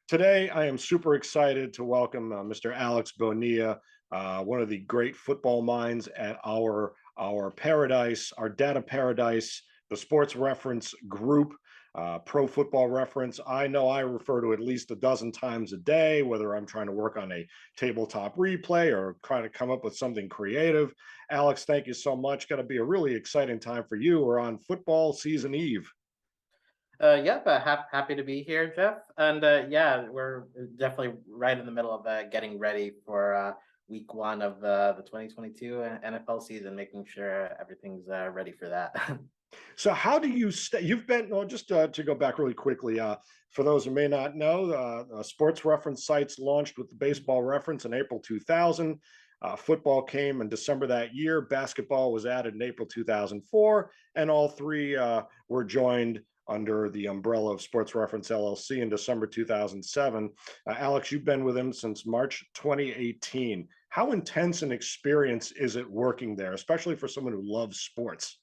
Today, I am super excited to welcome Mr. Alex Bonilla, one of the great football minds at our paradise, our data paradise, the Sports Reference Group, Pro Football Reference. I know I refer to at least a dozen times a day, whether I'm trying to work on a tabletop replay or trying to come up with something creative. Alex, thank you so much. Got to be a really exciting time for you. We're on football season eve. Yep, happy to be here, Jeff. And yeah, we're definitely right in the middle of getting ready for week one of the 2022 NFL season, making sure everything's ready for that. So how do you stay? You've been well, just to go back really quickly. For those who may not know, sports reference sites launched with the baseball reference in April 2000. Football came in December that year. Basketball was added in April 2004, and all three were joined under the umbrella of Sports Reference LLC in December 2007. Alex, you've been with them since March 2018. How intense an experience is it working there, especially for someone who loves sports?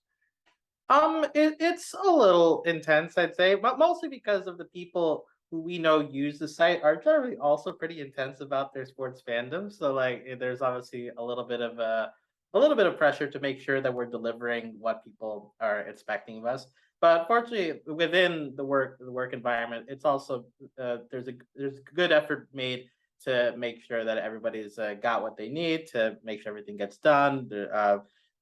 It's a little intense, I'd say, but mostly because of the people who we know use the site are generally also pretty intense about their sports fandom. So there's obviously a little bit of pressure to make sure that we're delivering what people are expecting of us. But fortunately, within the work environment, it's also there's good effort made to make sure that everybody's got what they need to make sure everything gets done.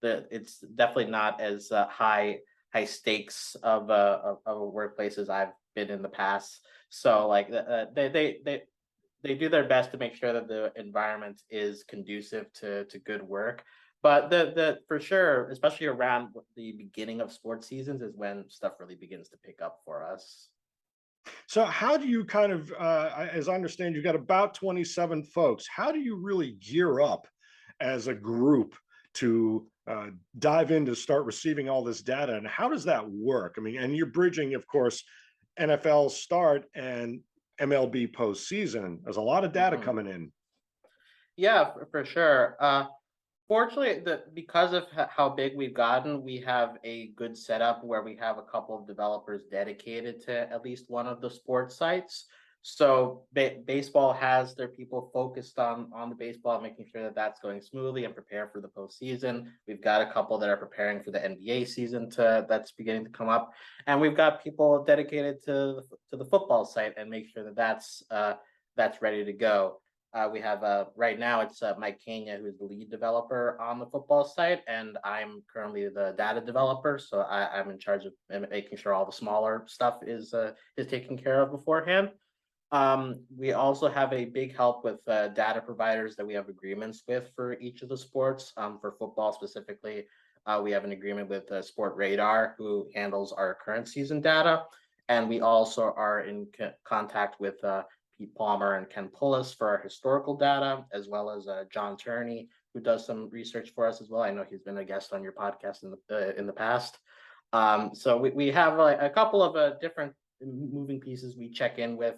It's definitely not as high stakes of a workplace as I've been in the past. So they do their best to make sure that the environment is conducive to good work. But the for sure, especially around the beginning of sports seasons, is when stuff really begins to pick up for us. So how do you kind of, as I understand, you've got about 27 folks. How do you really gear up as a group to dive in to start receiving all this data? And how does that work? I mean, and you're bridging, of course, NFL start and MLB postseason. There's a lot of data Mhm. coming in. Yeah, for sure. Fortunately, because of how big we've gotten, we have a good setup where we have a couple of developers dedicated to at least one of the sports sites. So baseball has their people focused on the baseball, making sure that that's going smoothly and prepare for the postseason. We've got a couple that are preparing for the NBA season that's beginning to come up, and we've got people dedicated to the football site and make sure that that's ready to go. We have right now it's Mike Kenya, who's the lead developer on the football site, and I'm currently the data developer. So I'm in charge of making sure all the smaller stuff is taken care of beforehand. We also have a big help with data providers that we have agreements with for each of the sports. For football specifically, we have an agreement with Sport Radar, who handles our current season data, and we also are in contact with Pete Palmer and Ken Pullis for our historical data, as well as John Turney, who does some research for us as well. I know he's been a guest on your podcast in the past. So we have a couple of different moving pieces we check in with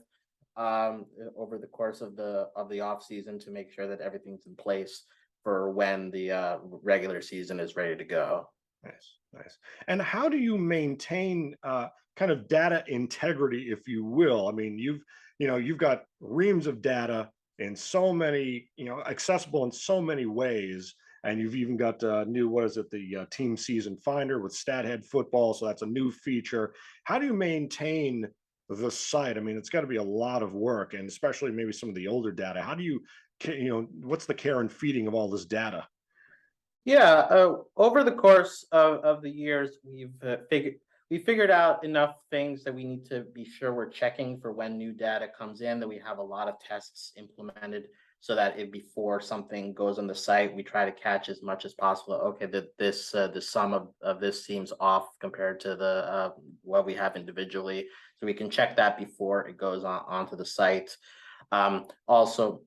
over the course of the off season to make sure that everything's in place for when the regular season is ready to go. Nice, nice. And how do you maintain kind of data integrity, if you will? I mean, you've got reams of data in so many, accessible in so many ways. And you've even got new, what is it, the team season finder with Stathead Football. So that's a new feature. How do you maintain the site? I mean, it's got to be a lot of work, and especially maybe some of the older data. How do you, what's the care and feeding of all this data? Yeah, over the course of the years, we figured out enough things that we need to be sure we're checking for when new data comes in. That we have a lot of tests implemented so that before something goes on the site, we try to catch as much as possible. Okay, that the sum of this seems off compared to the what we have individually, so we can check that before it goes onto the site. Also,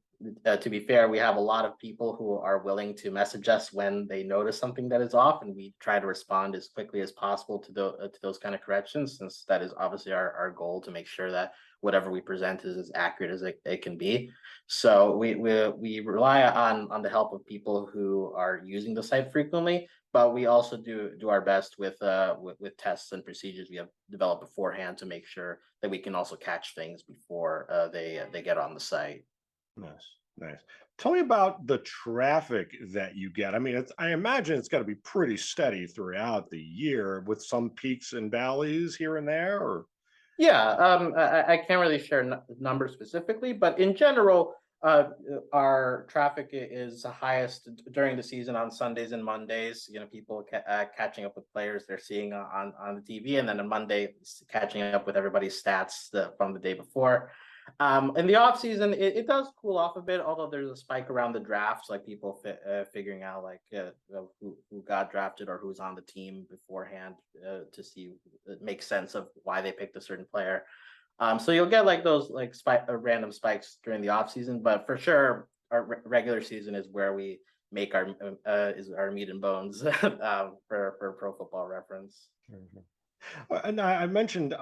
to be fair, we have a lot of people who are willing to message us when they notice something that is off, and we try to respond as quickly as possible to those kind of corrections, since that is obviously our goal to make sure that whatever we present is as accurate as it can be. So we rely on the help of people who are using the site frequently, but we also do our best with tests and procedures we have developed beforehand to make sure that we can also catch things before they get on the site. Nice, nice. Tell me about the traffic that you get. I mean, I imagine it's got to be pretty steady throughout the year with some peaks and valleys here and there, or Yeah, I can't really share numbers specifically, but in general, our traffic is the highest during the season on Sundays and Mondays. You know, people catching up with players they're seeing on the TV, and then on Monday catching up with everybody's stats from the day before. In the off season, it does cool off a bit, although there's a spike around the drafts, like people figuring out like who got drafted or who's on the team beforehand to see make sense of why they picked a certain player. So you'll get like those like random spikes during the off season, but for sure, our regular season is where we make our is our meat and bones for Pro Football Reference. Mhm. And I mentioned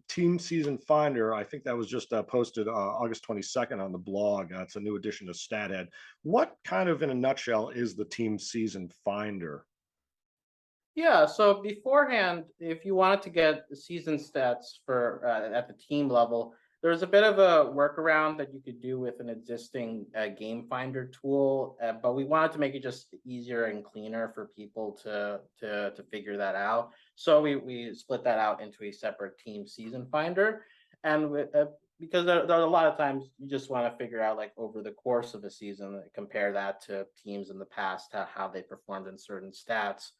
Team Season Finder. I think that was just posted August 22nd on the blog. It's a new addition to Stathead. What kind of, in a nutshell, is the Team Season Finder? Yeah, so beforehand, if you wanted to get the season stats for at the team level, there's a bit of a workaround that you could do with an existing game finder tool, but we wanted to make it just easier and cleaner for people to figure that out. So we split that out into a separate team season finder, and because there are a lot of times you just want to figure out like over the course of a season, compare that to teams in the past, how they performed in certain stats.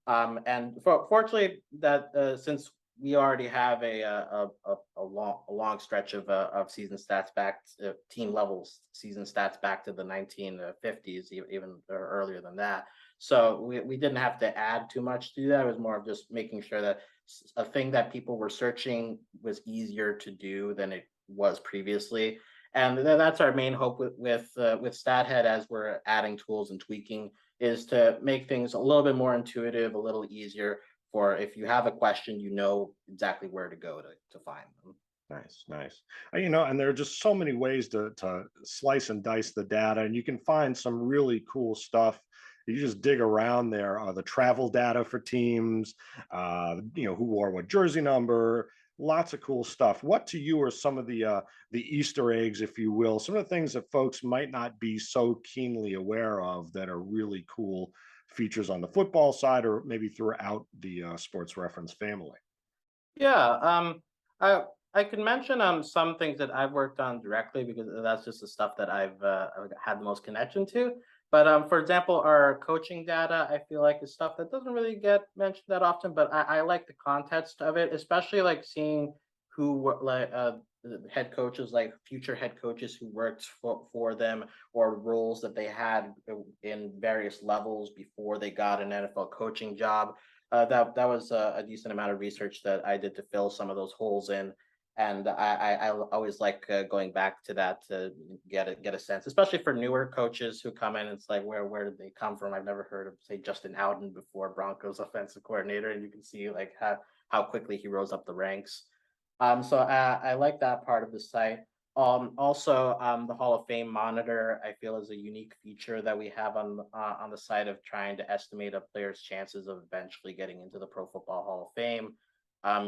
And fortunately, that since we already have a long stretch of season stats back to team levels season stats back to the 1950s, even earlier than that. So we didn't have to add too much to that. It was more of just making sure that a thing that people were searching was easier to do than it was previously. And that's our main hope with StatHead as we're adding tools and tweaking is to make things a little bit more intuitive, a little easier for if you have a question, you know exactly where to go to find them. Nice, nice. You know, and there are just so many ways to slice and dice the data, and you can find some really cool stuff. You just dig around there. The travel data for teams, who wore what jersey number, lots of cool stuff. What to you are some of the Easter eggs, if you will, some of the things that folks might not be so keenly aware of that are really cool features on the football side or maybe throughout the sports reference family? Yeah, I can mention some things that I've worked on directly because that's just the stuff that I've had the most connection to. But for example, our coaching data, I feel like is stuff that doesn't really get mentioned that often. But I like the context of it, especially like seeing the head coaches, like future head coaches who worked for them or roles that they had in various levels before they got an NFL coaching job. That was a decent amount of research that I did to fill some of those holes in, and I always like going back to that to get a sense, especially for newer coaches who come in. It's like where did they come from? I've never heard of say Justin Howden before, Broncos offensive coordinator, and you can see like how quickly he rose up the ranks. So I like that part of the site. Also, the Hall of Fame monitor, I feel, is a unique feature that we have on the site of trying to estimate a player's chances of eventually getting into the Pro Football Hall of Fame,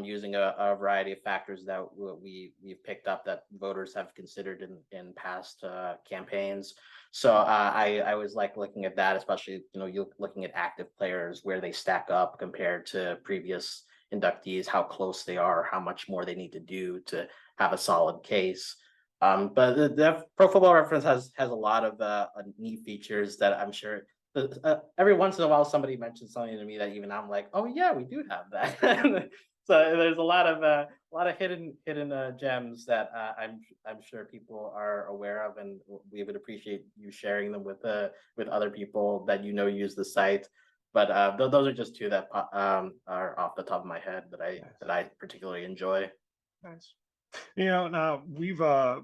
using a variety of factors that we've picked up that voters have considered in past campaigns. So I always like looking at that, especially you looking at active players where they stack up compared to previous inductees, how close they are, how much more they need to do to have a solid case. But the Pro Football Reference has a lot of neat features that I'm sure every once in a while somebody mentions something to me that even I'm like, oh yeah, we do have that. So there's a lot of hidden gems that I'm sure people are aware of, and we would appreciate you sharing them with other people that use the site. But those are just two that are off the top of my head Nice. that I particularly enjoy. Nice. Now we've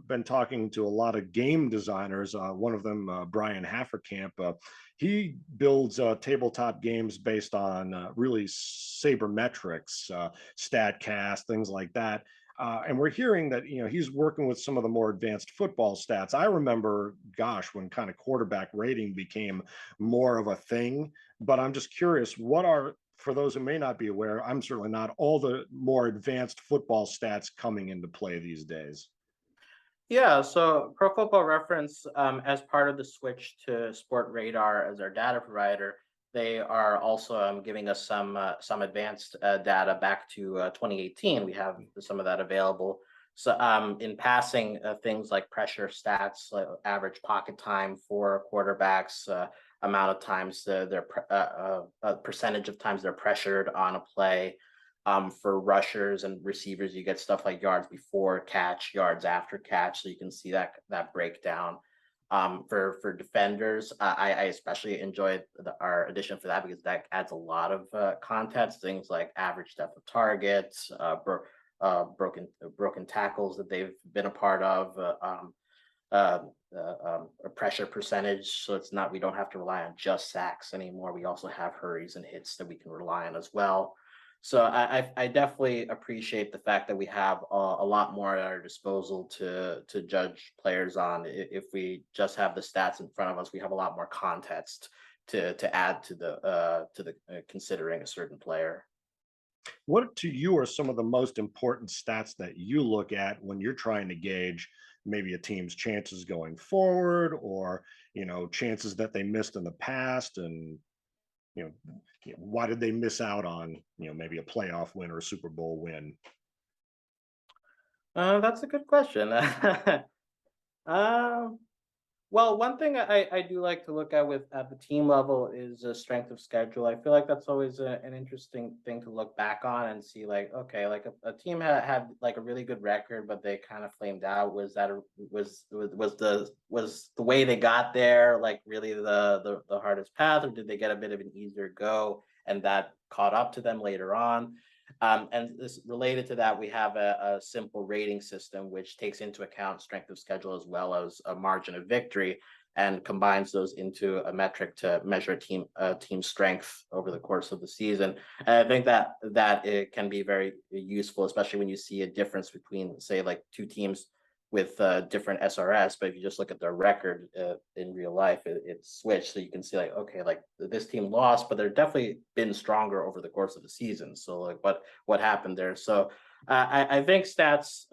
been talking to a lot of game designers. One of them, Brian Hafferkamp, he builds tabletop games based on really sabermetrics, StatCast, things like that. And we're hearing that he's working with some of the more advanced football stats. I remember, gosh, when kind of quarterback rating became more of a thing. But I'm just curious, what are, for those who may not be aware, I'm certainly not, all the more advanced football stats coming into play these days? Yeah, so Pro Football Reference, as part of the switch to Sport Radar as our data provider, they are also giving us some advanced data back to 2018. We have some of that available. So, in passing, things like pressure stats, like average pocket time for quarterbacks, amount of times percentage of times they're pressured on a play, for rushers and receivers, you get stuff like yards before catch, yards after catch, so you can see that breakdown. For defenders, I especially enjoyed our addition for that because that adds a lot of context. Things like average depth of targets, broken tackles that they've been a part of, uh, a pressure percentage. So it's not, we don't have to rely on just sacks anymore. We also have hurries and hits that we can rely on as well. So I definitely appreciate the fact that we have a lot more at our disposal to judge players on. If we just have the stats in front of us, we have a lot more context to add to the considering a certain player. What to you are some of the most important stats that you look at when you're trying to gauge maybe a team's chances going forward, or chances that they missed in the past, and you know, why did they miss out on maybe a playoff win or a Super Bowl win? That's a good question. um, Well, one thing I do like to look at with at the team level is strength of schedule. I feel like that's always an interesting thing to look back on and see, like, okay, like a team had like a really good record, but they kind of flamed out. Was that was the way they got there like really the hardest path, or did they get a bit of an easier go and that caught up to them later on? And this related to that, we have a simple rating system which takes into account strength of schedule as well as a margin of victory, and combines those into a metric to measure team strength over the course of the season. And I think that it can be very useful, especially when you see a difference between, say, like two teams with different SRS. But if you just look at their record in real life, it's switched. So you can see, like, okay, like this team lost, but they're definitely been stronger over the course of the season. So like what happened there? So I think stats,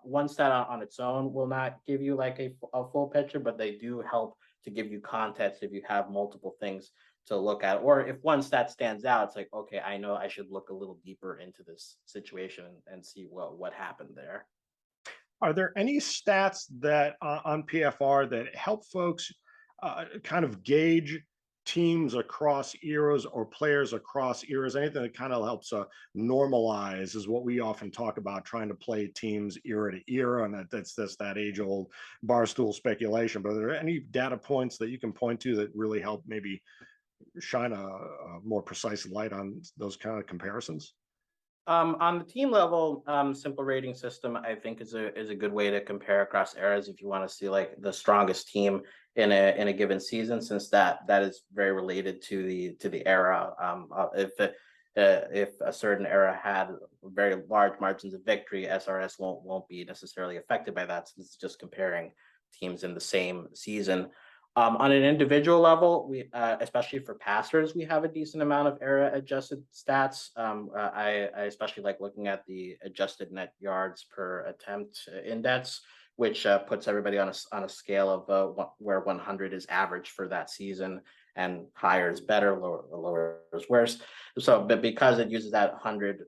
one stat on its own will not give you like a full picture, but they do help to give you context if you have multiple things to look at. Or if one stat stands out, it's like, okay, I know I should look a little deeper into this situation and see what happened there. Are there any stats that on PFR that help folks kind of gauge teams across eras or players across eras? Anything that kind of helps normalize is what we often talk about, trying to play teams era to era, and that's that age old barstool speculation. But are there any data points that you can point to that really help maybe shine a more precise light on those kind of comparisons? On the team level, simple rating system I think is a good way to compare across eras if you want to see like the strongest team in a given season, since that is very related to the era. If a certain era had very large margins of victory, SRS won't be necessarily affected by that, since it's just comparing teams in the same season. On an individual level, we especially for passers, we have a decent amount of era adjusted stats. I especially like looking at the adjusted net yards per attempt index, which puts everybody on a scale of where 100 is average for that season, and higher is better, lower is worse. So, but because it uses that 100,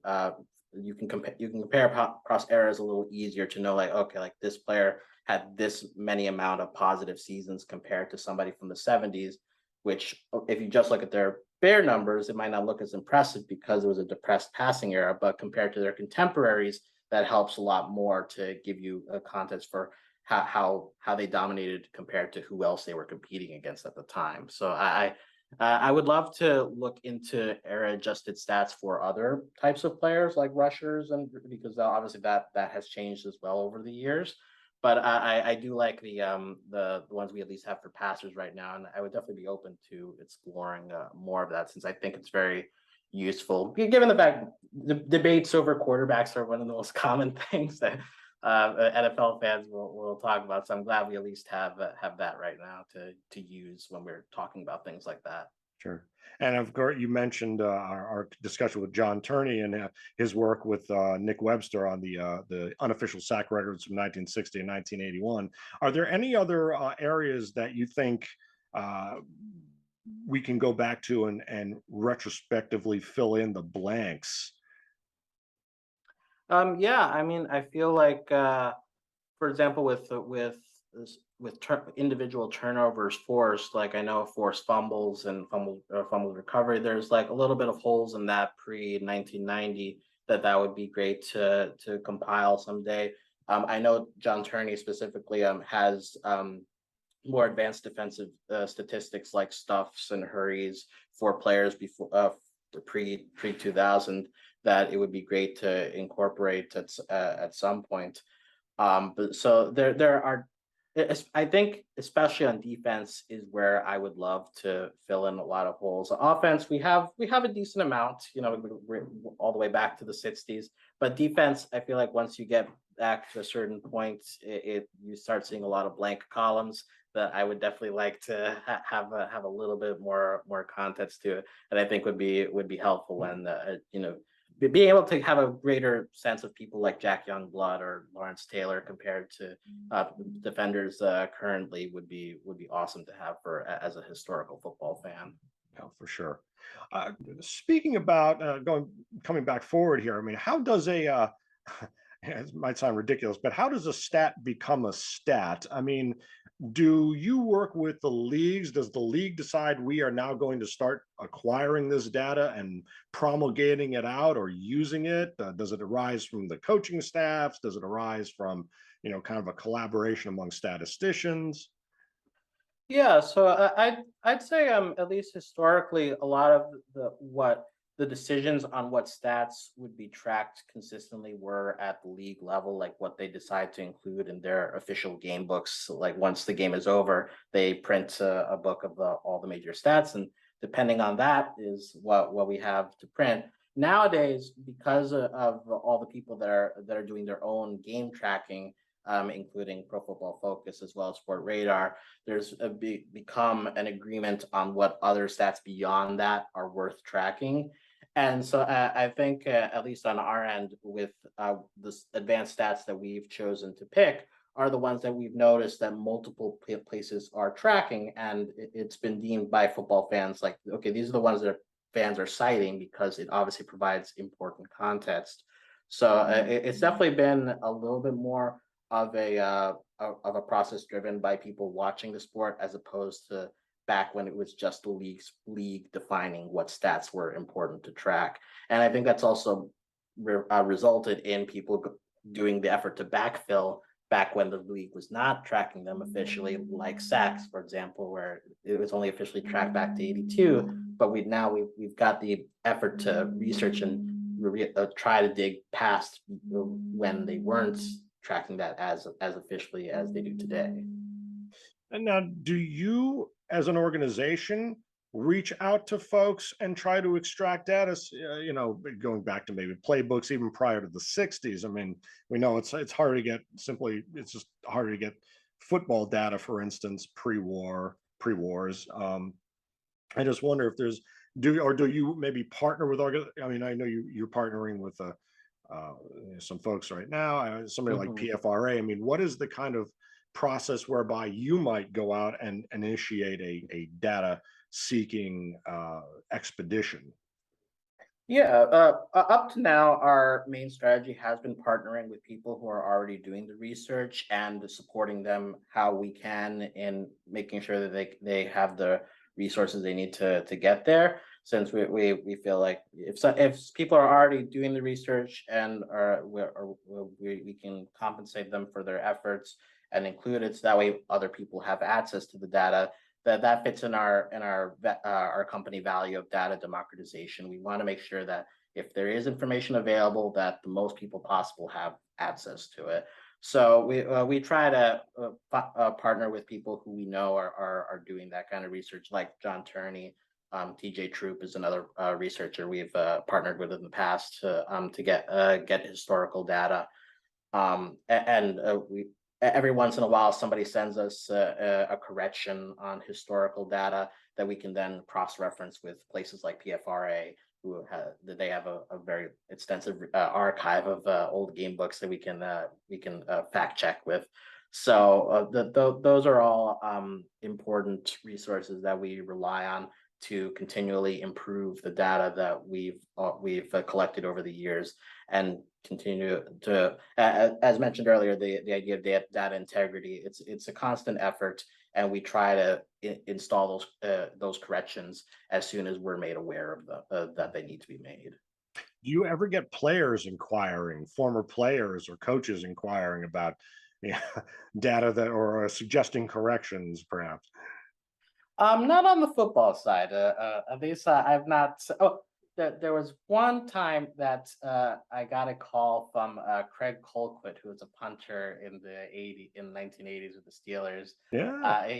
you can compare across eras a little easier to know, like, okay, like this player had this many amount of positive seasons compared to somebody from the 70s, which if you just look at their bare numbers, it might not look as impressive because it was a depressed passing era, but compared to their contemporaries, that helps a lot more to give you a context for how they dominated compared to who else they were competing against at the time. So I would love to look into era adjusted stats for other types of players like rushers, and because obviously that has changed as well over the years. But I do like the ones we at least have for passers right now, and I would definitely be open to exploring more of that, since I think it's very useful. Given the fact the debates over quarterbacks are one of the most common things that NFL fans will talk about. So I'm glad we at least have that right now to use when we're talking about things like that. Sure. And of course, you mentioned our discussion with John Turney and his work with Nick Webster on the unofficial sack records from 1960 and 1981. Are there any other areas that you think uh, we can go back to and retrospectively fill in the blanks? Yeah, I mean, I feel like, for example, individual turnovers forced, like I know forced fumbles and fumble recovery. There's like a little bit of holes in that pre 1990 that would be great to compile someday. I know John Turney specifically has more advanced defensive statistics like stuffs and hurries for players before the pre 2000 that it would be great to incorporate at some point. But so there are, I think, especially on defense is where I would love to fill in a lot of holes. Offense, we have a decent amount, we're all the way back to the '60s. But defense, I feel like once you get back to a certain point, you start seeing a lot of blank columns that I would definitely like to have a little bit more context to it, and I think would be helpful when being able to have a greater sense of people like Jack Youngblood or Lawrence Taylor compared to defenders currently would be awesome to have for as a historical football fan. No, for sure. Speaking about coming back forward here, I mean, how does it might sound ridiculous, but how does a stat become a stat? I mean, do you work with the leagues? Does the league decide we are now going to start acquiring this data and promulgating it out or using it? Does it arise from the coaching staffs? Does it arise from, kind of a collaboration among statisticians? Yeah, so I'd say at least historically a lot of the decisions on what stats would be tracked consistently were at the league level, like what they decide to include in their official game books. Like once the game is over, they print a book of all the major stats, and depending on that is what we have to print. Nowadays, because of all the people that are doing their own game tracking, including Pro Football Focus as well as Sport Radar, there's become an agreement on what other stats beyond that are worth tracking. And so I think, at least on our end, with the advanced stats that we've chosen to pick, are the ones that we've noticed that multiple places are tracking. And it's been deemed by football fans like, okay, these are the ones that fans are citing because it obviously provides important context. So it's definitely been a little bit more of a process driven by people watching the sport as opposed to back when it was just the league defining what stats were important to track. And I think that's also resulted in people doing the effort to backfill back when the league was not tracking them officially, like sacks, for example, where it was only officially tracked back to '82. But we've got the effort to research and try to dig past when they weren't tracking that as officially as they do today. And now, do you, as an organization, reach out to folks and try to extract data? Going back to maybe playbooks even prior to the '60s. I mean, we know it's hard to get It's just harder to get football data, for instance, pre-wars. I just wonder if do you maybe partner with I mean, I know you're partnering with uh, some folks right now, somebody like Mhm. PFRA. I mean, what is the kind of process whereby you might go out and initiate a data seeking expedition? Yeah, up to now, our main strategy has been partnering with people who are already doing the research and supporting them how we can in making sure that they have the resources they need to get there. Since we feel like if people are already doing the research and we can compensate them for their efforts and include it, so that way other people have access to the data that fits in our company value of data democratization. We want to make sure that if there is information available, that the most people possible have access to it. So we try to partner with people who we know are doing that kind of research, like John Turney, TJ Troop is another researcher we've partnered with in the past to get historical data. And we every once in a while somebody sends us a correction on historical data that we can then cross-reference with places like PFRA, they have a very extensive archive of old game books that we can fact check with. So those are all important resources that we rely on to continually improve the data that we've collected over the years, and continue to, as mentioned earlier, the idea of data integrity. It's a constant effort, and we try to install those corrections as soon as we're made aware of that they need to be made. Do you ever get players inquiring, former players or coaches inquiring about, yeah, data that, or suggesting corrections, perhaps? Not on the football side. At least I've not. Oh, there was one time that I got a call from Craig Colquitt, who was a punter in the 1980s with the Steelers. Yeah.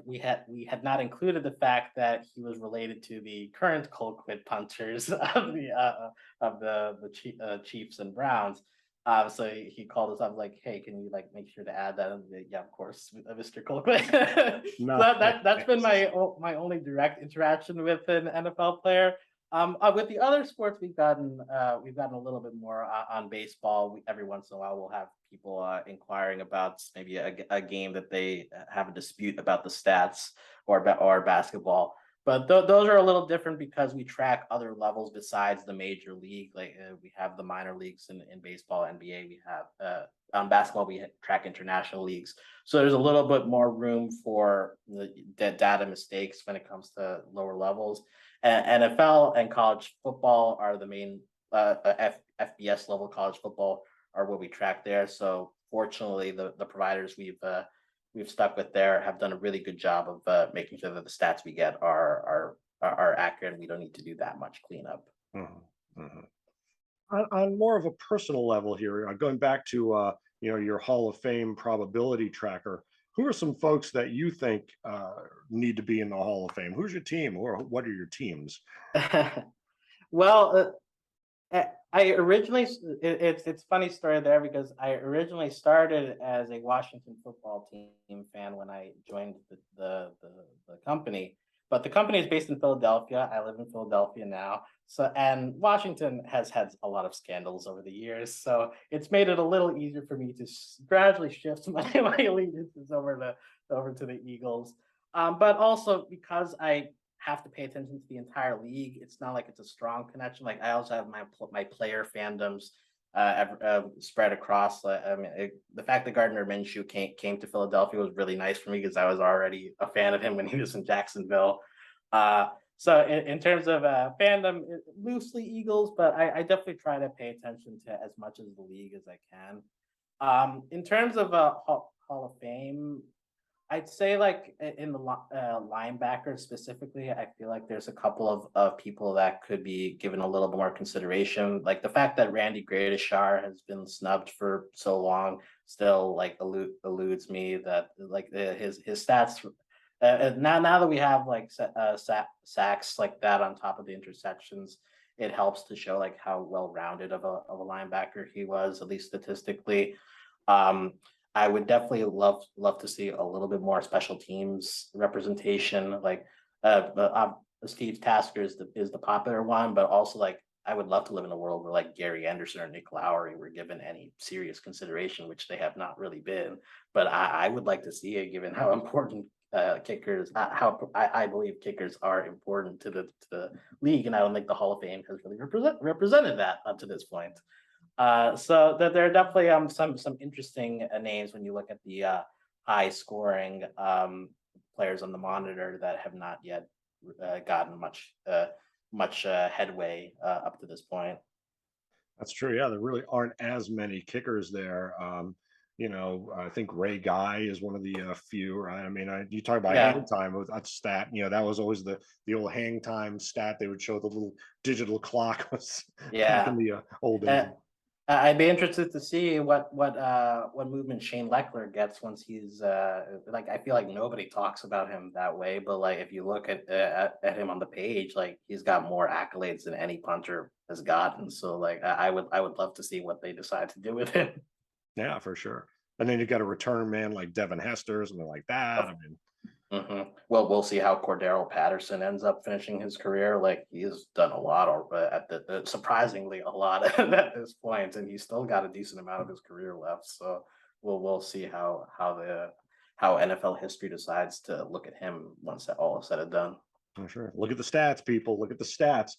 We had not included the fact that he was related to the current Colquitt punters of the Chiefs and Browns. So he called us up like, "Hey, can you like make sure to add that?" And yeah, of course, Mr. Colquitt. So No. that's been my only direct interaction with an NFL player. With the other sports, we've gotten a little bit more on baseball. Every once in a while, we'll have people inquiring about maybe a game that they have a dispute about the stats, or basketball. But those are a little different because we track other levels besides the major league. Like we have the minor leagues in baseball, NBA. We have on basketball, track international leagues. So there's a little bit more room for the data mistakes when it comes to lower levels. NFL and college football are the main FBS level college football are what we track there. So fortunately, the providers we've stuck with there have done a really good job of making sure that the stats we get are accurate. And we don't need to do that much cleanup. Mhm, mhm. On more of a personal level here, going back to your Hall of Fame probability tracker, who are some folks that you think need to be in the Hall of Fame? Who's your team, or what are your teams? Well, I originally it's funny story there because I originally started as a Washington football team fan when I joined the company, but the company is based in Philadelphia. I live in Philadelphia now, so and Washington has had a lot of scandals over the years, so it's made it a little easier for me to gradually shift my allegiances over to the Eagles. But also because I have to pay attention to the entire league. It's not like it's a strong connection. Like I also have my player fandoms spread across. I mean, the fact that Gardner Minshew came to Philadelphia was really nice for me because I was already a fan of him when he was in Jacksonville. So in terms of fandom, loosely Eagles, but I definitely try to pay attention to as much of the league as I can. In terms of Hall of Fame, I'd say like in the linebackers specifically, I feel like there's a couple of people that could be given a little more consideration. Like the fact that Randy Gradishar has been snubbed for so long still like eludes me. That like his stats now that we have like sacks like that on top of the interceptions, it helps to show like how well rounded of a linebacker he was, at least statistically. Um, I would definitely love to see a little bit more special teams representation. Like Steve Tasker is the popular one, but also like I would love to live in a world where like Gary Anderson or Nick Lowry were given any serious consideration, which they have not really been. But I would like to see it, given how important kickers, how I believe kickers are important to the league, and I don't think the Hall of Fame has really represented that up to this point. So that there are definitely some interesting names when you look at the high scoring players on the monitor that have not yet gotten much headway up to this point. That's true. Yeah, there really aren't as many kickers there. I think Ray Guy is one of the few. Right? I mean, you talk about Yeah, hang time with that stat. That was always the old hang time stat. They would show the little digital clock was back in yeah. the old days. Uh, I'd be interested to see what movement Shane Leckler gets once he's like, I feel like nobody talks about him that way, but like if you look at him on the page, like he's got more accolades than any punter has gotten. So like I would love to see what they decide to do with him. Yeah, for sure. And then you got a return man like Devin Hester, something like that. I mean, Well, we'll see how Cordero Patterson ends up finishing his career. Like he's done a lot, or at surprisingly a lot at this point, and he's still got a decent amount of his career left. So we'll see how NFL history decides to look at him once that all is said and done. for sure. Look at the stats, people. Look at the stats.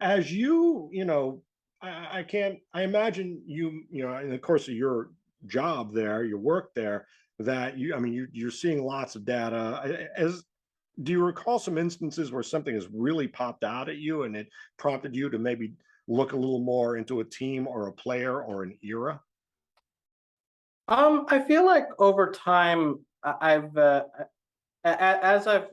As you know, I can't. I imagine you know, in the course of your job there, your work there, that you. I mean, you're seeing lots of data. As do you recall some instances where something has really popped out at you and it prompted you to maybe look a little more into a team or a player or an era? I feel like over time, I've as I've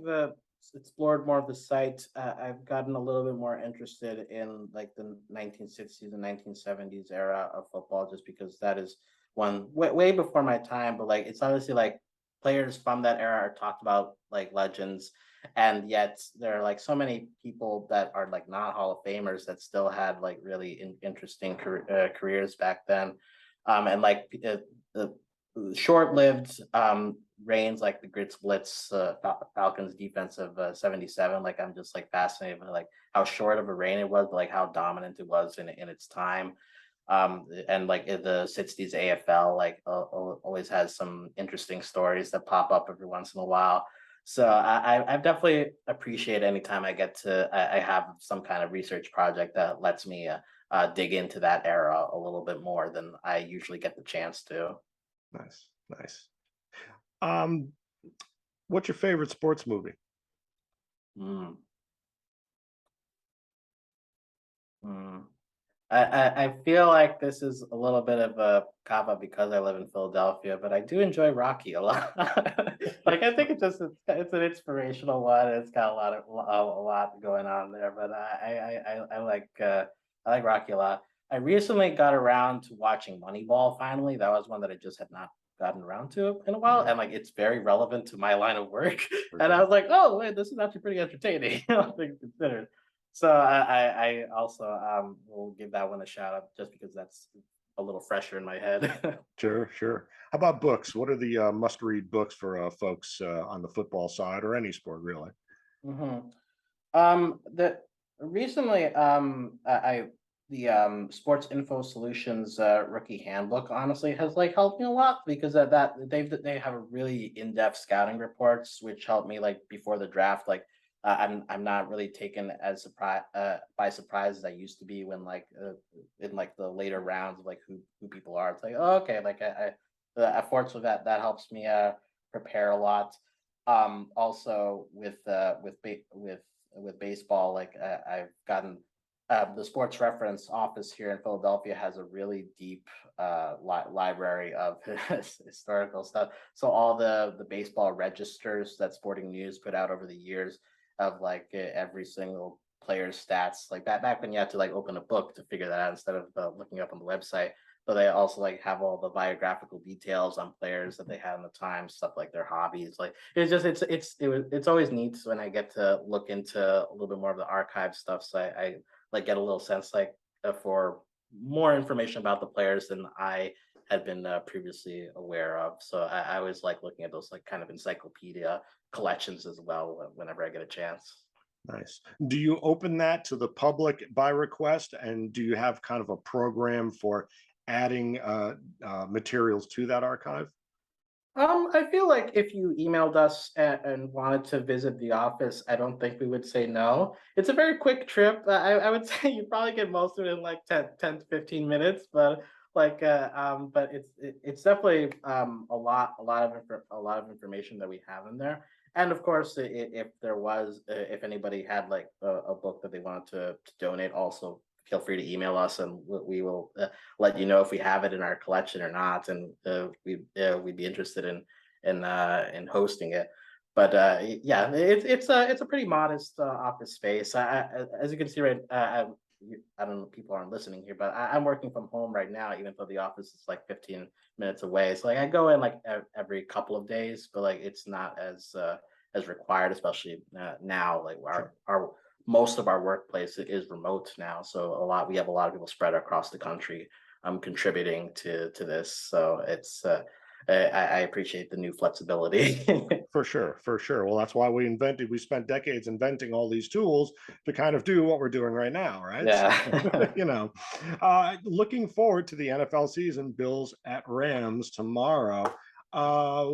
explored more of the site, I've gotten a little bit more interested in like the 1960s and 1970s era of football, just because that is one way before my time. But like, it's obviously like players from that era are talked about like legends, and yet there are like so many people that are like not Hall of Famers that still had like really interesting careers back then, and like the short-lived reigns like the Grits Blitz Falcons defense of 77. Like I'm just like fascinated by like how short of a reign it was, but like how dominant it was in its time. And like in the 60s AFL like always has some interesting stories that pop up every once in a while. So I've definitely appreciate anytime I get to I have some kind of research project that lets me dig into that era a little bit more than I usually get the chance to. Nice, nice. Um, what's your favorite sports movie? Mm, mm. I feel like this is a little bit of a cop out because I live in Philadelphia, but I do enjoy Rocky a lot. Like I think it's an inspirational one. It's got a lot going on there, but I like Rocky a lot. I recently got around to watching Moneyball finally. That was one that I just had not gotten around to in a while, Mhm, and like it's very relevant to my line of work. for And I sure. was like, oh wait, this is actually pretty entertaining. All things considered. So I also will give that one a shout out just because that's a little fresher in my head. Sure, sure. How about books? What are the must-read books for folks on the football side or any sport, really? hmm the recently I the Sports Info Solutions rookie handbook honestly has like helped me a lot because of that they have a really in-depth scouting reports which help me like before the draft. Like I'm not really taken as surprise by surprise as I used to be when like in like the later rounds of like who people are. It's like, oh, okay, like fortunately that helps me prepare a lot. Also with baseball, like I've gotten the Sports Reference office here in Philadelphia has a really deep library of historical stuff. So all the baseball registers that Sporting News put out over the years of like every single player's stats, like back when you had to like open a book to figure that out instead of looking up on the website. But they also like have all the biographical details on players that they had in the time, stuff like their hobbies. Like it's just it's always neat when I get to look into a little bit more of the archive stuff. So I like get a little sense like for more information about the players than I had been previously aware of. So I always like looking at those like kind of encyclopedia collections as well whenever I get a chance. Nice. Do you open that to the public by request? And do you have kind of a program for adding materials to that archive? I feel like if you emailed us and wanted to visit the office, I don't think we would say no. It's a very quick trip. I would say you probably get most of it in like 10 to 15 minutes, but like but it's definitely a lot of information that we have in there. And of course, if there was if anybody had like a book that they wanted to donate, also feel free to email us and we will let you know if we have it in our collection or not, and we'd be interested in hosting it. But yeah, it's a pretty modest office space. As you can see, right, I don't know, people aren't listening here, but I'm working from home right now, even though the office is like 15 minutes away. So like I go in like every couple of days, but like it's not as required, especially now. Like Sure. our most of our workplace is remote now, so we have a lot of people spread across the country contributing to this. So it's I appreciate the new flexibility. For sure, for sure. Well, that's why we spent decades inventing all these tools to kind of do what we're doing right now, right? Yeah. you know, looking forward to the NFL season, Bills at Rams tomorrow. Uh,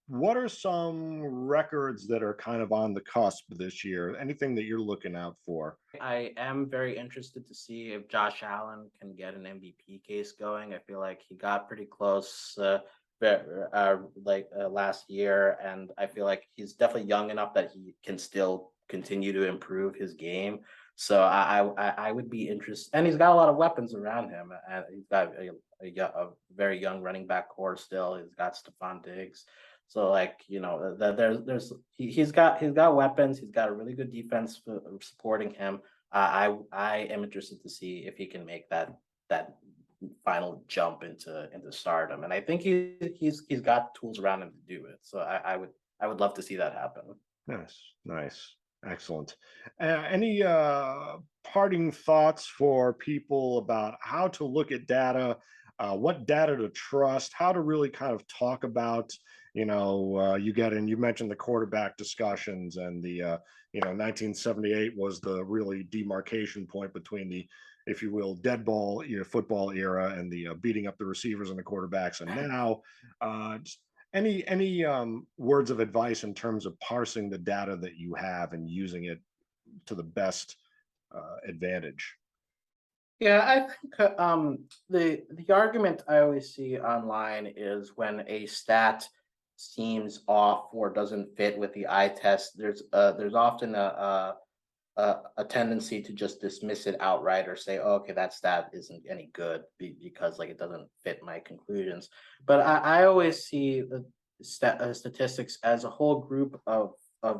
what are some records that are kind of on the cusp this year? Anything that you're looking out for? I am very interested to see if Josh Allen can get an MVP case going. I feel like he got pretty close last year, and I feel like he's definitely young enough that he can still continue to improve his game. So I would be interested, and he's got a lot of weapons around him. And he's got a very young running back core still. He's got Stephon Diggs. So like he's got weapons. He's got a really good defense supporting him. I am interested to see if he can make that final jump into stardom, and I think he's got tools around him to do it. So I would love to see that happen. Nice, nice, excellent. Any parting thoughts for people about how to look at data, what data to trust, how to really kind of talk about, you mentioned the quarterback discussions and the 1978 was the really demarcation point between the, if you will, dead ball, football era and the beating up the receivers and the quarterbacks, and now. Just any words of advice in terms of parsing the data that you have and using it to the best advantage? Yeah, I think the argument I always see online is when a stat seems off or doesn't fit with the eye test. There's often a tendency to just dismiss it outright or say, oh, okay, that stat isn't any good because like it doesn't fit my conclusions. But I always see the statistics as a whole group of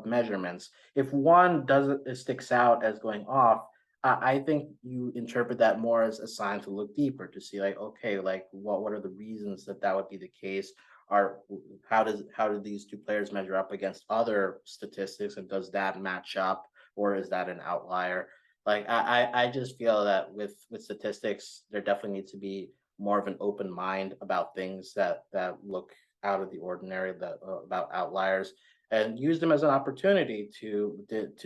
measurements. If one doesn't sticks out as going off, I think you interpret that more as a sign to look deeper to see like, okay, like what are the reasons that that would be the case? Are how do these two players measure up against other statistics, and does that match up? Or is that an outlier? Like I just feel that with statistics, there definitely needs to be more of an open mind about things that look out of the ordinary, that about outliers, and use them as an opportunity to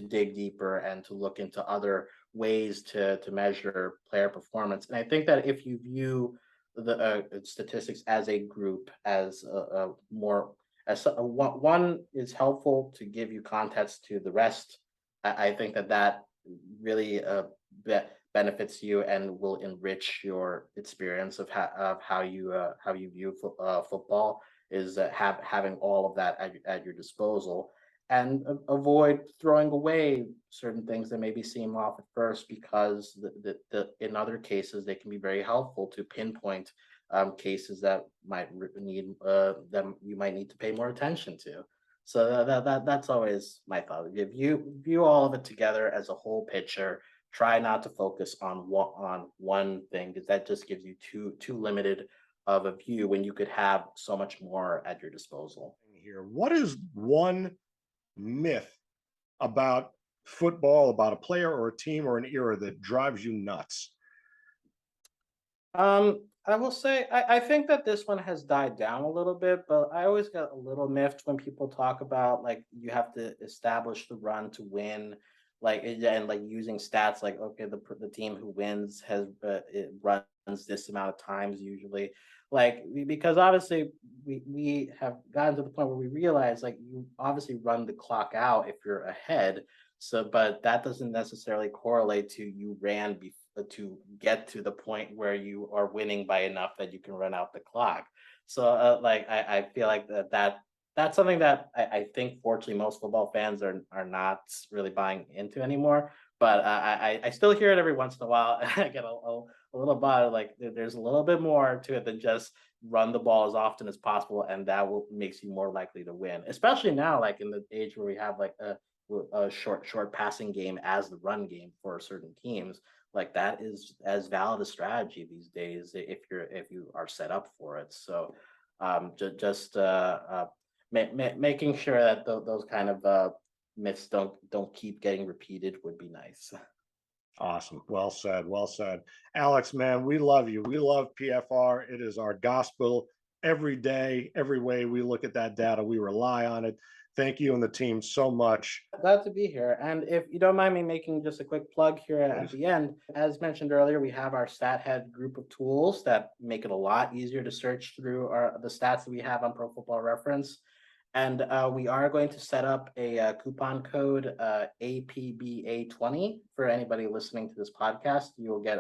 dig deeper and to look into other ways to measure player performance. And I think that if you view the statistics as a group, as a more as one is helpful to give you context to the rest. I think that really benefits you and will enrich your experience of how you view football, is having all of that at your disposal, and avoid throwing away certain things that maybe seem off at first, because in other cases they can be very helpful to pinpoint cases that that you might need to pay more attention to. So that's always my thought. If you view all of it together as a whole picture, try not to focus on one thing, because that just gives you too limited of a view when you could have so much more at your disposal. Here, what is one myth about football, about a player or a team or an era that drives you nuts? I will say I think that this one has died down a little bit, but I always get a little miffed when people talk about like you have to establish the run to win, like and like using stats like, okay, the team who wins has it runs this amount of times usually, like because obviously we have gotten to the point where we realize like you obviously run the clock out if you're ahead. So, but that doesn't necessarily correlate to you ran to get to the point where you are winning by enough that you can run out the clock. So, like I feel like that's something that I think fortunately most football fans are not really buying into anymore. But I still hear it every once in a while. And I get a little bit like there's a little bit more to it than just run the ball as often as possible, and that will makes you more likely to win. Especially now, like in the age where we have like a short passing game as the run game for certain teams, like that is as valid a strategy these days if you are set up for it. So just making sure that those kind of myths don't keep getting repeated would be nice. Awesome. Well said. Well said. Alex, man, we love you. We love PFR. It is our gospel every day, every way we look at that data. We rely on it. Thank you and the team so much. Glad to be here. And if you don't mind me making just a quick plug here at Please. the end, as mentioned earlier, we have our Stathead group of tools that make it a lot easier to search through the stats that we have on Pro Football Reference. And we are going to set up a coupon code APBA20 for anybody listening to this podcast. You will get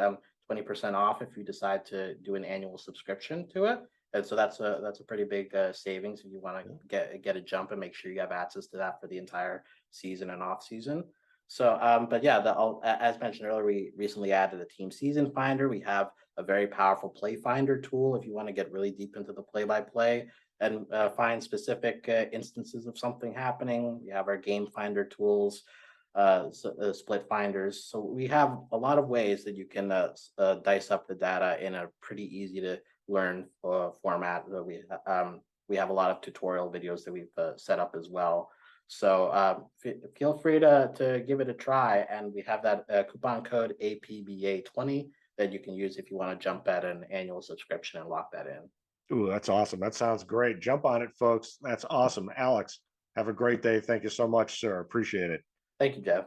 20% off if you decide to do an annual subscription to it. And so that's a pretty big savings if you want to get a jump and make sure you have access to that for the entire season and off season. So, but yeah, as mentioned earlier, we recently added a team season finder. We have a very powerful play finder tool if you want to get really deep into the play-by-play and find specific instances of something happening. We have our game finder tools, split finders. So we have a lot of ways that you can dice up the data in a pretty easy to learn format. We have a lot of tutorial videos that we've set up as well. So feel free to give it a try. And we have that coupon code APBA20 that you can use if you want to jump at an annual subscription and lock that in. Ooh, that's awesome. That sounds great. Jump on it, folks. That's awesome. Alex, have a great day. Thank you so much, sir. Appreciate it. Thank you, Jeff.